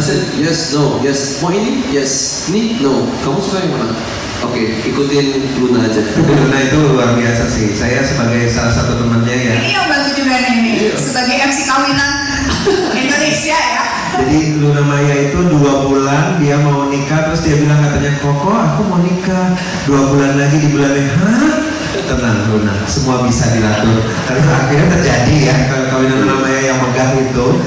said yes, no, yes. Mau ini? Yes. Ini? No. Kamu suka yang mana? Oke, ikutin Luna aja. Luna itu luar biasa sih. Saya sebagai salah satu temannya ya. Ini yang bantu juga nih, sebagai MC kawinan Indonesia ya. Jadi Luna Maya itu 2 bulan dia mau nikah, terus dia bilang katanya, Koko aku mau nikah 2 bulan lagi di bulannya. Hah? Tenang Luna, semua bisa diatur. Terus akhirnya terjadi ya kawinan Luna Maya yang megah itu.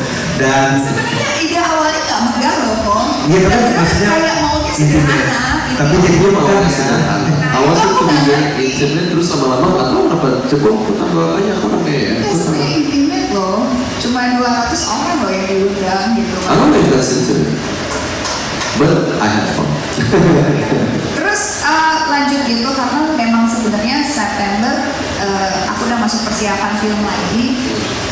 Dan sebenarnya ide awalnya nggak megah loh kok. Iya tapi maksudnya kayak maunya sederhana. Tapi jadi dia Mau megah sederhana. Awalnya tuh juga intimate, terus lama-lama nggak tahu kenapa cukup tambah aja aku namanya ya. Ya sebenarnya intimate loh. Cuma 200 orang loh yang diundang gitu. I don't know if that's intimate, but I had fun. Terus lanjut gitu karena memang sebenarnya September aku udah masuk persiapan film lagi.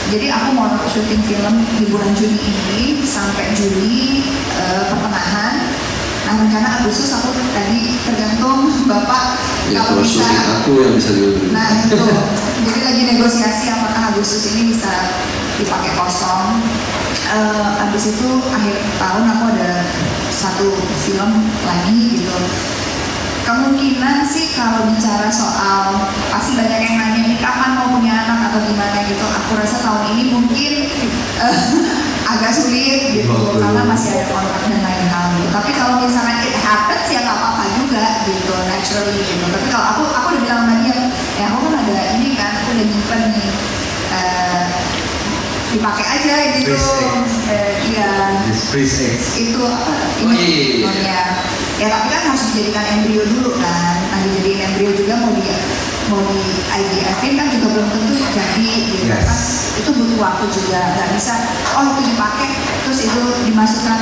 Jadi aku mau syuting film di bulan Juni ini sampai Juli pertengahan. Nah rencana Agustus aku tadi tergantung Bapak Ya kalau kalau bisa. syuting aku yang bisa diundang. Nah itu, jadi lagi negosiasi apakah Agustus ini bisa dipakai kosong. Abis itu akhir tahun aku ada satu film lagi gitu. Kemungkinan sih kalau bicara soal pasti banyak yang nanya ini kapan mau punya anak atau gimana gitu. Aku rasa tahun ini mungkin agak sulit gitu karena masih ada kontrak dan lain hal gitu. Tapi kalau misalnya it happens ya nggak apa-apa juga gitu, naturally gitu. Tapi kalau aku udah bilang sama dia, ya aku kan ada ini kan, aku udah nyimpen nih. Dipakai aja gitu. Iya. Itu apa? Ini ya tapi kan harus dijadikan embrio dulu kan. Nah dijadiin embrio juga mau di IVF-in kan juga belum tentu jadi gitu kan. Itu butuh waktu juga, nggak bisa itu dipakai terus itu dimasukkan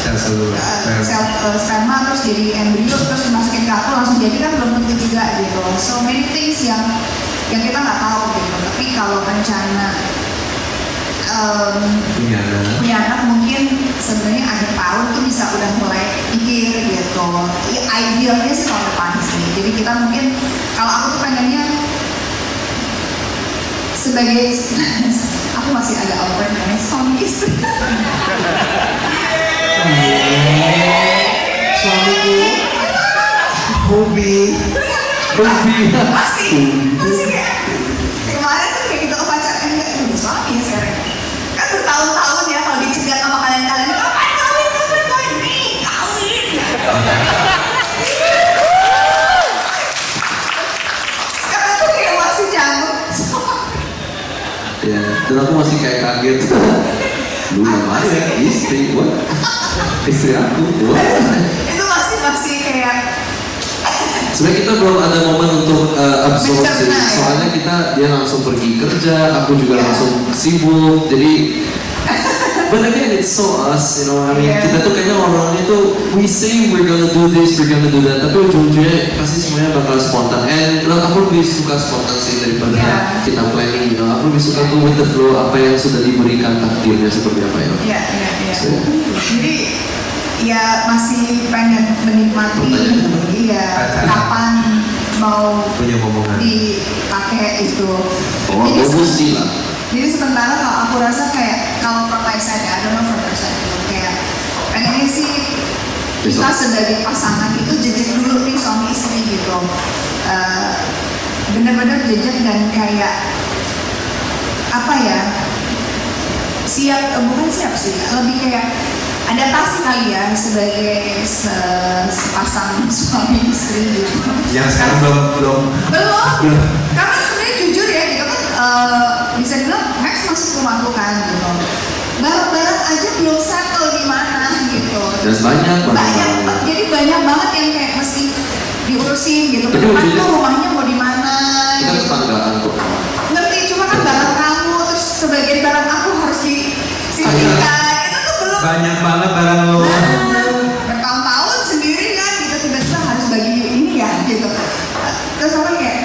sel sperma terus jadi embrio terus dimasukin ke aku langsung jadi kan belum tentu juga gitu. So many things yang kita nggak tahu gitu. Tapi kalau rencana punya anak mungkin sebenarnya akhir tahun tuh bisa udah mulai pikir gitu. Idealnya sih tahun depan sih. Jadi kita mungkin kalau aku tuh pengennya sebagai aku masih agak awkward karena suami istri. Suamiku hobi masih kayak kemarin tuh kayak gitu pacaran enggak udah suami sekarang. Kan bertahun-tahun ya kalau dicegat sama kalian-kalian kapan kawin nih kawin. Sekarang tuh kayak masih jauh. Ya, dan aku masih kayak kaget. Lu namanya istri, what? Istri aku, what? Itu masih kayak sebenarnya kita belum ada momen untuk absorpsi. Mencerna, ya. Soalnya dia langsung pergi kerja, aku juga langsung sibuk. Jadi, but again it's so us, you know. I mean, kita tuh kayaknya orang-orang itu we say we're gonna do this, we're gonna do that, tapi ujung-ujungnya pasti semuanya bakal spontan. And aku lebih suka spontan sih daripada kita planning, you know. Aku lebih suka tuh with the flow, apa yang sudah diberikan takdirnya seperti apa ya. Iya. Jadi ya masih pengen menikmati kapan mau punya momongan dipakai itu. Bagus sih lah. Jadi sementara kalau aku rasa kayak kalau from my side ya, I don't know from your side gitu, kayak pengennya sih kita sebagai pasangan itu jejak dulu nih suami istri gitu. Bener-bener jejak dan kayak apa ya, bukan siap sih, lebih kayak adaptasi kali ya sebagai sepasang suami istri gitu. yang sekarang belum Karena sebenarnya jujur ya gitu kan bisa dibilang Max masuk rumahku kan gitu. Barang-barang aja belum settle di mana gitu. Dan Jadi banyak banget yang kayak mesti diurusin gitu. Ke depan tuh rumahnya mau di mana? Kita Gitu. tetanggaan kok. Ngerti, cuma kan barang kamu terus sebagian barang aku harus disisihkan. Itu tuh belum banyak banget barang lo. bertahun-tahun sendiri kan gitu tiba-tiba harus bagi ini ya gitu. Terus apa kayak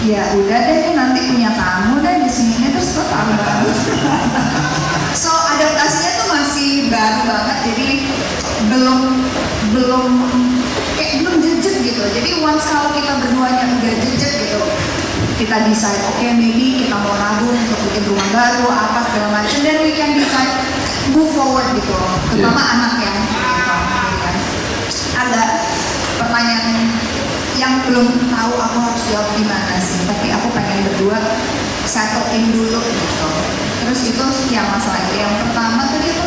ya udah deh nanti punya kamu deh di sini terus tahu banget. So adaptasinya tuh masih baru banget jadi belum jejak gitu. Jadi once kalau kita berduanya udah jejak gitu kita decide maybe kita mau nabung untuk bikin rumah baru apa segala macam dan we can decide move forward gitu, terutama anak ya. Gitu. Ada pertanyaan yang belum tahu aku harus jawab gimana sih, tapi aku pengen berdua settle in dulu gitu. Terus itu yang masalah itu. Yang pertama tadi itu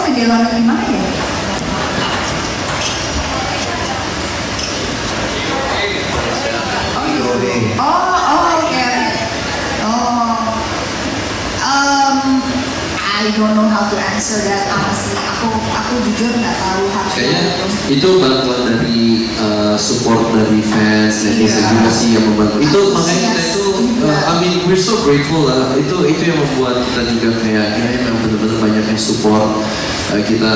media luar negeri mana ya? Oke. I don't know how to answer that honestly. Aku jujur nggak tahu harus. Kayaknya itu bantuan dari support dari fans, netizen juga sih yang membantu. Itu makanya kita itu, I mean we're so grateful lah. Itu yang membuat kita juga kayak memang benar-benar banyak yang support kita.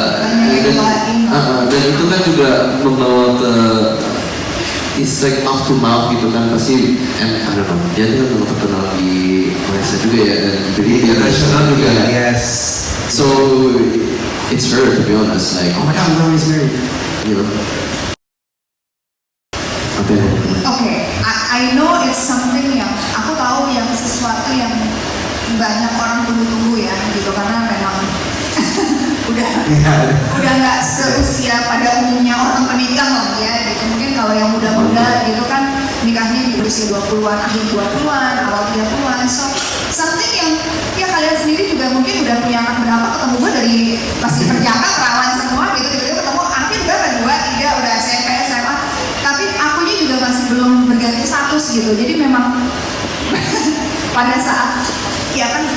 Dan itu kan juga membawa ke it's like mouth to mouth gitu kan, pasti I don't know, dia tuh kan terkenal di Malaysia juga ya, dan jadi di internasional juga. Yes. So it's her, to be honest, like oh my god, Laura is married, you know. Oke, I know it's something yang aku tahu yang sesuatu yang banyak orang tunggu-tunggu ya gitu, karena memang udah nggak seusia pada umumnya orang menikah lah ya gitu. Mungkin kalau yang muda-muda gitu kan nikahnya di usia 20-an, akhir 20-an, awal 30-an. So something yang ya kalian sendiri juga mungkin udah punya anak berapa, ketemu gue dari pasti perjaka, perawan semua gitu, tiba-tiba ketemu anaknya udah ada 2, 3, udah SMP, SMA, tapi akunya juga masih belum berganti status gitu. Jadi memang pada saat ya kan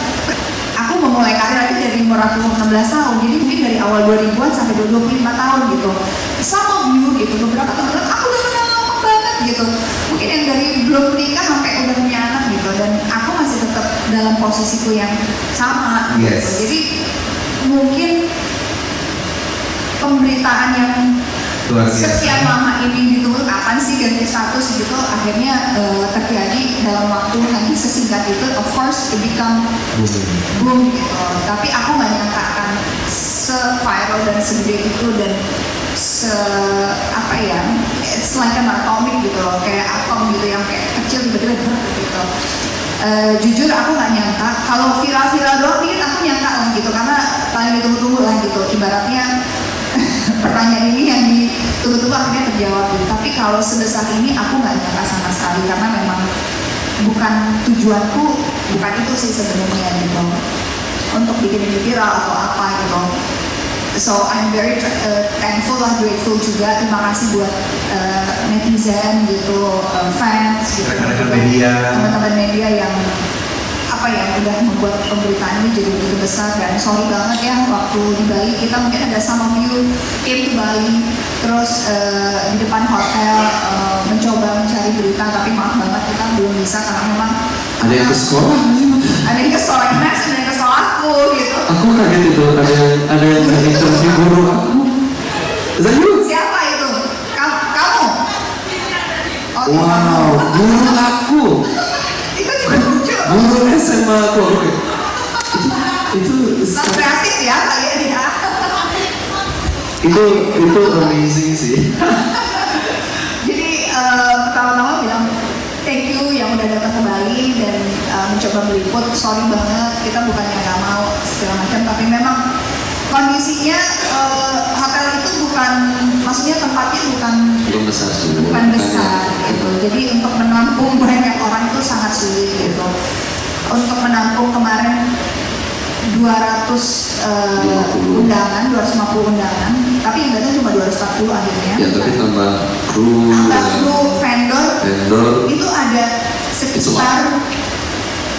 aku memulai karir aja dari umur aku 16 tahun, jadi mungkin dari awal 2000-an sampai 25 tahun gitu. Some of you gitu, beberapa teman-teman aku udah kenal lama banget gitu. Mungkin yang dari belum nikah sampai udah punya anak gitu, dan aku masih tetap dalam posisiku yang sama gitu. Yes. Jadi mungkin pemberitaan yang sekian lama ini gitu, kapan sih ganti status gitu, akhirnya terjadi dalam waktu hanya sesingkat itu. Of course it become boom gitu, tapi aku gak nyangka akan se-viral dan segede itu, dan apa ya, it's like an atomic gitu loh, kayak atom gitu yang kayak kecil tiba-tiba gitu. Jujur aku gak nyangka, kalau viral-viral doang dikit aku nyangka lah gitu, karena paling ditunggu-tunggu lah gitu, ibaratnya pertanyaan ini yang ditunggu-tunggu akhirnya terjawab gitu. Tapi kalau sebesar ini aku nggak nyangka sama sekali, karena memang bukan tujuanku, bukan itu sih sebenarnya gitu, untuk bikin ini viral atau apa gitu. So I'm very thankful lah, grateful juga, terima kasih buat netizen gitu, fans gitu, teman-teman media yang apa ya udah membuat pemberitaan ini jadi begitu besar. Dan sorry banget ya, waktu di Bali kita mungkin ada some of you came to Bali, terus di depan hotel mencoba mencari berita, tapi maaf banget kita belum bisa karena memang ada yang ke sekolah, ada yang ke sekolah Max, ada yang ke sekolah aku gitu. Aku kaget itu, ada yang interview guru aku. Is that you? Siapa itu? Kamu? Oh, Wow, guru aku. Itu juga lucu. Guru SMA aku. Itu Sangat kreatif ya kalian ya. itu amazing sih. Jadi pertama-tama bilang thank you yang udah datang ke Bali dan mencoba meliput. Sorry banget, kita bukannya nggak mau segala macam, tapi memang kondisinya hotel itu bukan, maksudnya tempatnya bukan besar sih. bukan besar gitu. Jadi untuk menampung banyak orang itu sangat sulit gitu. Untuk menampung kemarin 200 undangan, 250 undangan, tapi yang datang cuma 240 akhirnya. Ya, tapi tambah kru vendor itu ada sekitar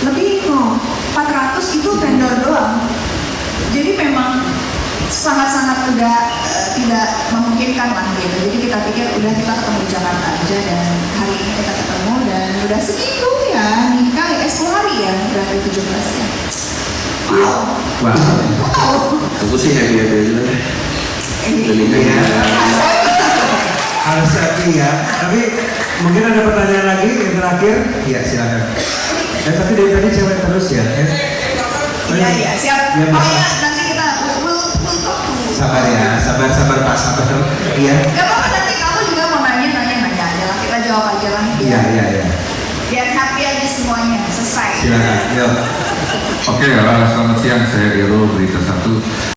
lebih 400 itu vendor doang. Jadi memang sangat-sangat udah tidak memungkinkan lah gitu. Jadi kita pikir udah kita ketemu di Jakarta aja, dan hari ini kita ketemu dan udah seminggu ya nikah ya, 10 hari ya, berarti 17 ya. Wow. Aku sih happy aja lah. Harus happy ya. Tapi mungkin ada pertanyaan lagi yang terakhir? Iya, silakan. Tapi dari tadi cewek terus ya. Iya, siap. Ya, Oh iya, nanti kita we'll talk to. Sabar ya, sabar Pak, sabar. Iya. Gak apa-apa, nanti kamu juga mau nanya aja lah, kita jawab aja lah. Iya. Biar happy aja semuanya, selesai. Silakan, yuk. Oke, selamat siang, saya Irul.